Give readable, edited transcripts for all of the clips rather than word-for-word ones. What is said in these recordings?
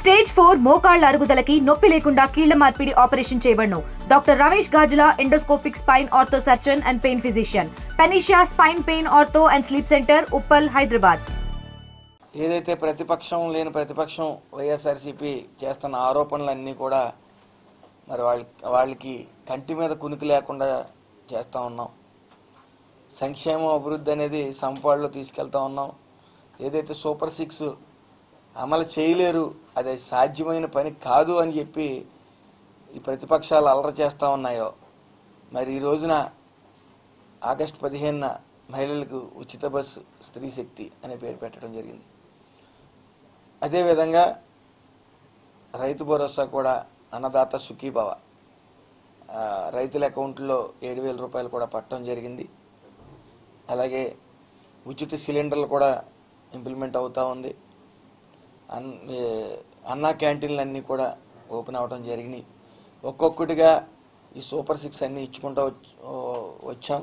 Stage 4 మోకాళ్ల అరుగుదలకి నొప్పి లేకుండా కీళ్ల మార్పిడి ఆపరేషన్ చేయబడును. Doctor Ramesh Gajula, endoscopic spine ortho surgeon and pain physician, పెనిషియా spine pain ortho and sleep center, Uppal, Hyderabad. ఏదైతే ప్రతిపక్షం లేని ప్రతిపక్షం వైఎస్ఆర్సీపీ చేస్తున్న ఆరోపణలన్నీ కూడా మరి వాళ్ళకి కంటి మీద కునికి లేకుండా చేస్తూ ఉన్నాం. సంక్షేమం అభివృద్ధి అనేది సంపాడులో తీసుకెళ్తా ఉన్నాం. ఏదైతే సూపర్ 6 అమలు చేయలేరు, అది సాధ్యమైన పని కాదు అని చెప్పి ఈ ప్రతిపక్షాలు అలర చేస్తూ ఉన్నాయో, మరి ఈ రోజున ఆగస్టు 15న మహిళలకు ఉచిత బస్సు స్త్రీ శక్తి అనే పేరు పెట్టడం జరిగింది. అదేవిధంగా రైతు భరోసా కూడా అన్నదాత సుఖీభవ రైతుల అకౌంట్లో 7,000 రూపాయలు కూడా పట్టడం జరిగింది. అలాగే ఉచిత సిలిండర్లు కూడా ఇంప్లిమెంట్ అవుతూ ఉంది. అన్నా క్యాంటీన్లు అన్నీ కూడా ఓపెన్ అవ్వడం జరిగినాయి. ఒక్కొక్కటిగా ఈ సూపర్ 6 అన్నీ ఇచ్చుకుంటూ వచ్చాం.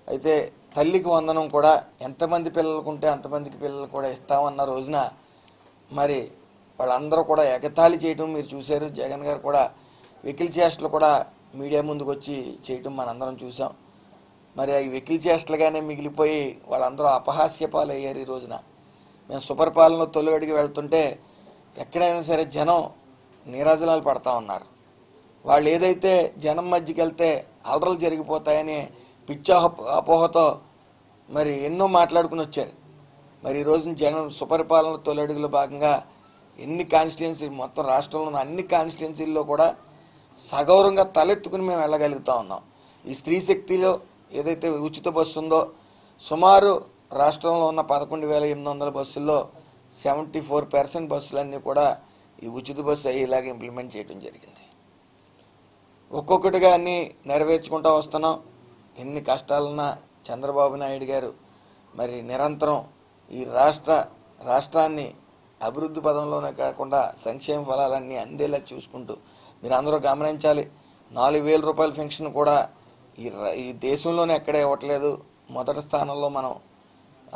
అయితే తల్లికి వందనం కూడా ఎంతమంది పిల్లలకు ఉంటే అంతమందికి పిల్లలు కూడా ఇస్తామన్న రోజున మరి వాళ్ళందరూ కూడా ఎగతాళి చేయటం మీరు చూశారు. జగన్ గారు కూడా వెకిల్ చేష్టలు కూడా మీడియా ముందుకు వచ్చి చేయటం మనందరం చూసాం. మరి అవి వెకిల్ చేష్టలుగానే మిగిలిపోయి వాళ్ళందరూ అపహాస్యపాలు అయ్యారు. ఈ రోజున మేము సుపరిపాలనలో తొలి అడిగి వెళ్తుంటే ఎక్కడైనా సరే జనం నీరాజనాలు పడతా ఉన్నారు. వాళ్ళు ఏదైతే జనం మధ్యకి వెళ్తే అలరలు జరిగిపోతాయని పిచ్చ అపోహతో మరి ఎన్నో మాట్లాడుకుని వచ్చారు. మరి ఈ రోజున జగన్ సుపరిపాలన తొలి అడుగులో భాగంగా ఎన్ని కాన్స్టిట్యున్సీ మొత్తం రాష్ట్రంలో ఉన్న అన్ని కాన్స్టిట్యున్సీల్లో కూడా సగౌరవంగా తలెత్తుకుని మేము వెళ్ళగలుగుతా ఉన్నాం. ఈ స్త్రీ శక్తిలో ఏదైతే ఉచిత బస్సు ఉందో సుమారు రాష్ట్రంలో ఉన్న 11,800 బస్సుల్లో 74% బస్సులన్నీ కూడా ఈ ఉచిత బస్సు అయ్యేలాగా ఇంప్లిమెంట్ చేయడం జరిగింది. ఒక్కొక్కటిగా అన్నీ నెరవేర్చుకుంటూ వస్తున్నాం. ఎన్ని కష్టాలున్నా చంద్రబాబు నాయుడు గారు మరి నిరంతరం ఈ రాష్ట్రాన్ని అభివృద్ధి పదంలోనే కాకుండా సంక్షేమ ఫలాలన్నీ అందేలా చూసుకుంటూ మీరు అందరూ గమనించాలి. 4,000 రూపాయల పెన్షన్ కూడా ఈ దేశంలోనే ఎక్కడే ఇవ్వట్లేదు. మొదటి స్థానంలో మనం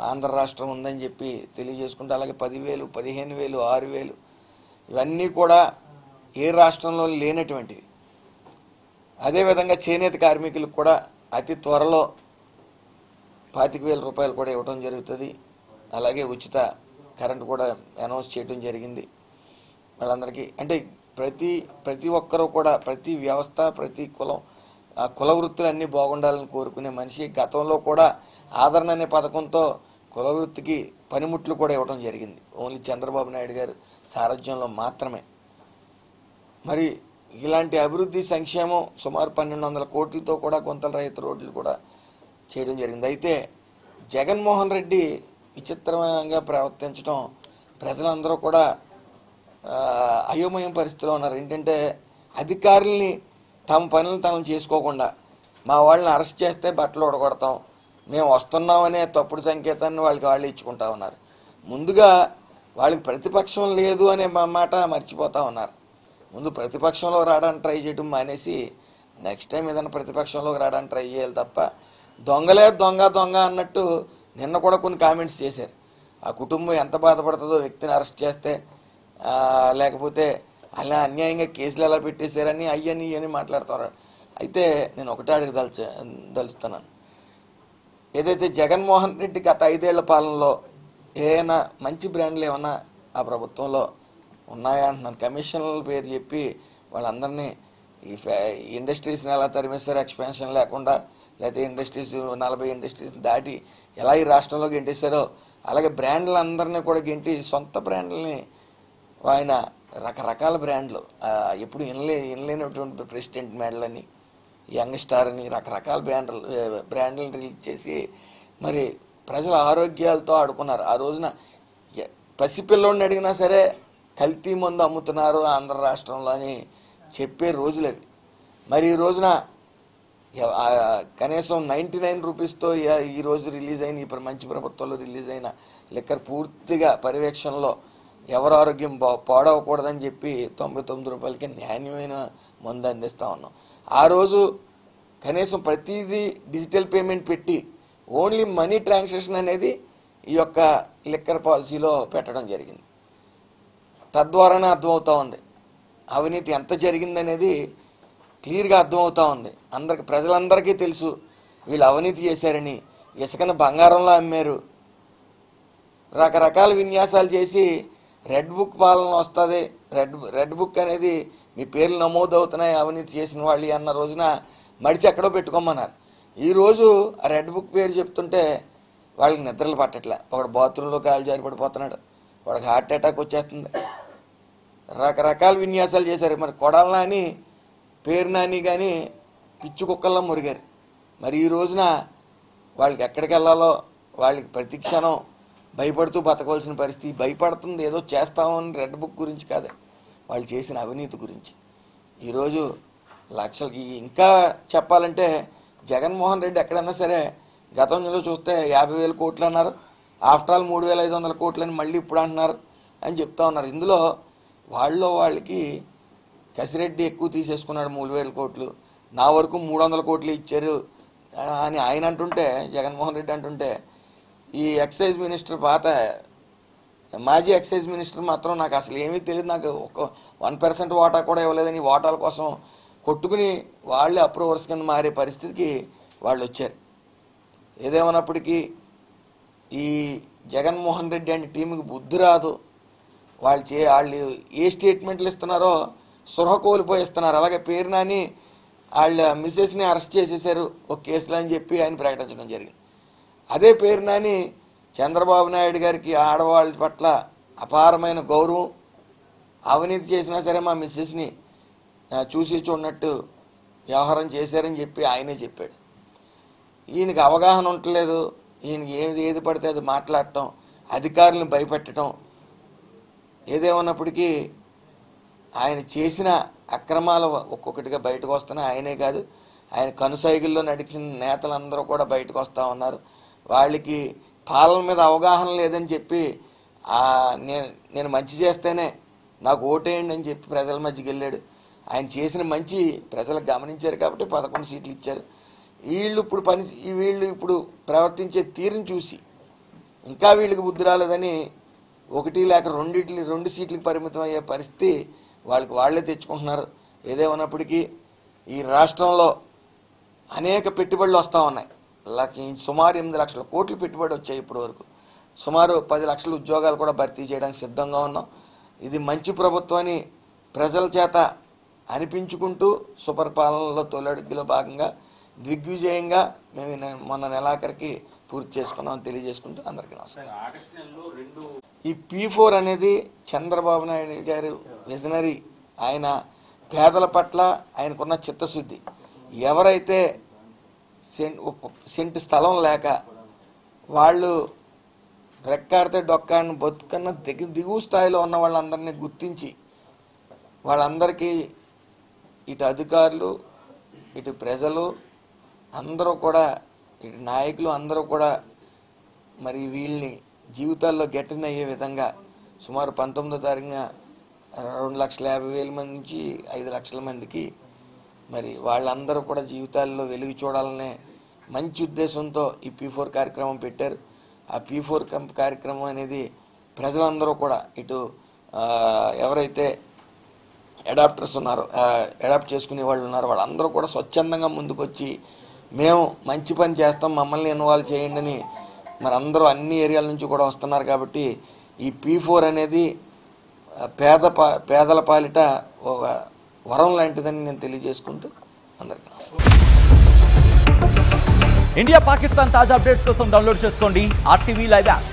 ఆంధ్ర రాష్ట్రం ఉందని చెప్పి తెలియజేసుకుంటూ, అలాగే 10,000, 15,000, 6,000 ఇవన్నీ కూడా ఏ రాష్ట్రంలో లేనటువంటివి. అదేవిధంగా చేనేత కార్మికులకు కూడా అతి త్వరలో 25,000 రూపాయలు కూడా ఇవ్వడం జరుగుతుంది. అలాగే ఉచిత కరెంట్ కూడా అనౌన్స్ చేయడం జరిగింది వాళ్ళందరికీ. అంటే ప్రతి ఒక్కరూ కూడా ప్రతి వ్యవస్థ ప్రతి కుల వృత్తులు అన్నీ బాగుండాలని కోరుకునే మనిషి. గతంలో కూడా ఆదరణ అనే పథకంతో కుల వృత్తికి పనిముట్లు కూడా ఇవ్వడం జరిగింది. ఓన్లీ చంద్రబాబు నాయుడు గారు సారథ్యంలో మాత్రమే. మరి ఇలాంటి అభివృద్ధి సంక్షేమం సుమారు 1,200 కోట్లతో కూడా గుంతల రైతు రోడ్లు కూడా చేయడం జరిగింది. అయితే జగన్మోహన్ రెడ్డి విచిత్రంగా ప్రవర్తించడం ప్రజలందరూ కూడా అయోమయం పరిస్థితిలో ఉన్నారు. ఏంటంటే అధికారుల్ని తమ పనులను తాము చేసుకోకుండా మా వాళ్ళని అరెస్ట్ చేస్తే బట్టలు ఉడగొడతాం, మేము వస్తున్నామనే తప్పుడు సంకేతాన్ని వాళ్ళు ఇచ్చుకుంటా ఉన్నారు. ముందుగా వాళ్ళకి ప్రతిపక్షం లేదు అనే మాట మర్చిపోతా ఉన్నారు. ముందు ప్రతిపక్షంలో రావడానికి ట్రై చేయడం మానేసి నెక్స్ట్ టైం ఏదైనా ప్రతిపక్షంలోకి రావడానికి ట్రై చేయాలి తప్ప దొంగలే దొంగ అన్నట్టు నిన్న కూడా కొన్ని కామెంట్స్ చేశారు. ఆ కుటుంబం ఎంత బాధపడుతుందో వ్యక్తిని అరెస్ట్ చేస్తే, లేకపోతే అలా అన్యాయంగా కేసులు ఎలా పెట్టేశారని అయ్యని మాట్లాడుతారు. అయితే నేను ఒకటే దలుస్తున్నాను. ఏదైతే జగన్మోహన్ రెడ్డి గత 5 ఏళ్ల పాలనలో ఏమైనా మంచి బ్రాండ్లు ఏమన్నా ఆ ప్రభుత్వంలో ఉన్నాయా అంటున్నాను. కమిషన్ల పేరు చెప్పి వాళ్ళందరినీ ఈ ఇండస్ట్రీస్ని ఎలా తరిమేశారు, ఎక్స్పాన్షన్ లేకుండా, లేకపోతే ఇండస్ట్రీస్ 40 ఇండస్ట్రీస్ దాటి ఎలా ఈ రాష్ట్రంలో గెంటేశారో అలాగే బ్రాండ్లందరినీ కూడా గెంటి సొంత బ్రాండ్లని ఆయన రకరకాల బ్రాండ్లు ఎప్పుడు ఇనలేనటువంటి ప్రెసిడెంట్ మెడలని, యంగ్ స్టార్ అని రకరకాల బ్రాండ్లను రిలీజ్ చేసి మరి ప్రజల ఆరోగ్యాలతో ఆడుకున్నారు. ఆ రోజున పసిపిల్లోడిని అడిగినా సరే కల్తీ మందు అమ్ముతున్నారు ఆంధ్ర రాష్ట్రంలో అని చెప్పే రోజులవి. మరి ఈ రోజున కనీసం 99 రూపీస్తో ఈరోజు రిలీజ్ అయిన ఈ మంచి ప్రభుత్వంలో రిలీజ్ అయిన లిక్కర్ పూర్తిగా పర్యవేక్షణలో ఎవరు ఆరోగ్యం పాడవకూడదని చెప్పి 99 రూపాయలకి నాణ్యమైన మందు అందిస్తూ ఉన్నాం. ఆ రోజు కనీసం ప్రతిదీ డిజిటల్ పేమెంట్ పెట్టి ఓన్లీ మనీ ట్రాన్సాక్షన్ అనేది ఈ యొక్క లిక్కర్ పాలసీలో పెట్టడం జరిగింది. తద్వారానే అర్థమవుతూ ఉంది. అవినీతి ఎంత జరిగిందనేది క్లియర్గా అర్థమవుతూ ఉంది. ప్రజలందరికీ తెలుసు వీళ్ళు అవినీతి చేశారని. ఇసుకను బంగారంలో అమ్మారు. రకరకాల విన్యాసాలు చేసి రెడ్ బుక్ పాలన వస్తుంది, రెడ్ బుక్ అనేది మీ పేర్లు నమోదు అవుతున్నాయి అవినీతి చేసిన వాళ్ళు అన్న రోజున మడిచి ఎక్కడో పెట్టుకోమన్నారు. ఈరోజు ఆ రెడ్ బుక్ పేరు చెప్తుంటే వాళ్ళకి నిద్రలు పట్టట్లే. ఒకడు బాత్రూంలో కాలు జారి పడిపోతున్నాడు, వాడికి హార్ట్ అటాక్ వచ్చేస్తుంది. రకరకాల విన్యాసాలు చేశారు. మరి కొడాల నాని, పేరు నాని కానీ పిచ్చి కుక్కల్లో మురిగారు. మరి ఈ రోజున వాళ్ళకి ఎక్కడికి వెళ్ళాలో వాళ్ళకి ప్రతి క్షణం భయపడుతూ బతకవలసిన పరిస్థితి. భయపడుతుంది ఏదో చేస్తామని రెడ్ బుక్ గురించి కాదు, వాళ్ళు చేసిన అవినీతి గురించి. ఈరోజు లక్షలకి ఇంకా చెప్పాలంటే జగన్మోహన్ రెడ్డి ఎక్కడన్నా సరే గతంలో చూస్తే 50,000 కోట్లు అన్నారు, ఆఫ్టర్ ఆల్ 3,500 కోట్లు అని మళ్ళీ ఇప్పుడు అంటున్నారు అని చెప్తా ఉన్నారు. ఇందులో వాళ్ళకి కసిరెడ్డి ఎక్కువ తీసేసుకున్నాడు 3,000 కోట్లు, నా వరకు 300 కోట్లు ఇచ్చారు అని ఆయన అంటుంటే, జగన్మోహన్ రెడ్డి అంటుంటే, ఈ ఎక్సైజ్ మినిస్టర్ మాజీ ఎక్సైజ్ మినిస్టర్ మాత్రం నాకు అసలు ఏమీ తెలియదు, నాకు ఒక 1% వాటా కూడా ఇవ్వలేదని వాటాల కోసం కొట్టుకుని వాళ్ళే అప్రూవర్స్ కింద మారే పరిస్థితికి వాళ్ళు వచ్చారు. ఏదేమన్నప్పటికీ ఈ జగన్మోహన్ రెడ్డి అంటే టీంకి బుద్ధి రాదు. వాళ్ళు ఏ స్టేట్మెంట్లు ఇస్తున్నారో సృహ కోల్పోయిస్తున్నారు. అలాగే పేరు నాని వాళ్ళ మిసెస్ని అరెస్ట్ చేసేశారు ఒక కేసులో అని చెప్పి ఆయన ప్రకటించడం జరిగింది. అదే పేరు నాని చంద్రబాబు నాయుడు గారికి ఆడవాళ్ళ పట్ల అపారమైన గౌరవం, అవినీతి చేసినా సరే మా మిస్సెస్ని చూసి చూడనట్టు వ్యవహారం చేశారని చెప్పి ఆయనే చెప్పాడు. ఈయనకి అవగాహన ఉండలేదు. ఈయనకి ఏది పడితే అది మాట్లాడటం, అధికారులను భయపెట్టడం. ఏదేమన్నప్పటికీ ఆయన చేసిన అక్రమాలు ఒక్కొక్కటిగా బయటకు వస్తున్నాయి. ఆయనే కాదు, ఆయన కనుసైగుల్లో నడిచిన నేతలందరూ కూడా బయటకు వస్తూ ఉన్నారు. వాళ్ళకి పాలన మీద అవగాహన లేదని చెప్పి నేను మంచి చేస్తేనే నాకు ఓటేయండి అని చెప్పి ప్రజల మధ్యకి వెళ్ళాడు. ఆయన చేసిన మంచి ప్రజలకు గమనించారు కాబట్టి 11 సీట్లు ఇచ్చారు. వీళ్ళు ఇప్పుడు ప్రవర్తించే తీరుని చూసి ఇంకా వీళ్ళకి బుద్ధి రాలేదని 1 లేక 2 సీట్లకు పరిమితం అయ్యే పరిస్థితి వాళ్ళే తెచ్చుకుంటున్నారు. ఏదేమన్నప్పటికీ ఈ రాష్ట్రంలో అనేక పెట్టుబడులు వస్తూ ఉన్నాయి. సుమారు 8 లక్షల కోట్లు పెట్టుబడి వచ్చాయి ఇప్పటి వరకు. సుమారు 10 లక్షల ఉద్యోగాలు కూడా భర్తీ చేయడానికి సిద్ధంగా ఉన్నాం. ఇది మంచి ప్రభుత్వాన్ని ప్రజల చేత అనిపించుకుంటూ సుపరిపాలనలో తొలడుగులో భాగంగా దిగ్విజయంగా మేము మొన్న నెలాఖరికి పూర్తి చేసుకున్నామని తెలియజేసుకుంటూ అందరికీ నమస్కారం. ఈ P4 అనేది చంద్రబాబు నాయుడు గారు విజనరీ. ఆయన పేదల పట్ల ఆయనకున్న చిత్తశుద్ధి. ఎవరైతే సెంటు స్థలం లేక వాళ్ళు రెక్కాడితే డొక్కాడిని బతుకన్నా దిగువ స్థాయిలో ఉన్న వాళ్ళందరినీ గుర్తించి వాళ్ళందరికీ ఇటు అధికారులు, ఇటు ప్రజలు అందరూ కూడా, ఇటు నాయకులు అందరూ కూడా మరి వీళ్ళని జీవితాల్లో గెట్టన్ అయ్యే విధంగా సుమారు 19వ తారీఖున 2,50,000 మంది నుంచి 5 లక్షల మందికి మరి వాళ్ళందరూ కూడా జీవితాల్లో వెలుగు చూడాలనే మంచి ఉద్దేశంతో ఈ P4 కార్యక్రమం పెట్టారు. ఆ P4 కార్యక్రమం అనేది ప్రజలందరూ కూడా ఇటు ఎవరైతే అడాప్టర్స్ ఉన్నారో, అడాప్ట్ చేసుకునే వాళ్ళు ఉన్నారో వాళ్ళందరూ కూడా స్వచ్ఛందంగా ముందుకొచ్చి మేము మంచి పని చేస్తాం, మమ్మల్ని ఇన్వాల్వ్ చేయండి అని మరి అందరూ అన్ని ఏరియాల నుంచి కూడా వస్తున్నారు. కాబట్టి ఈ P4 అనేది పేదల పాలిట ఒక వరం లాంటిదని నేను తెలియజేసుకుంటూ అందరికీ నమస్కారం. ఇండియా పాకిస్తాన్ తాజా అప్డేట్స్ కోసం డౌన్లోడ్ చేసుకోండి RTV లైవ్ యాప్.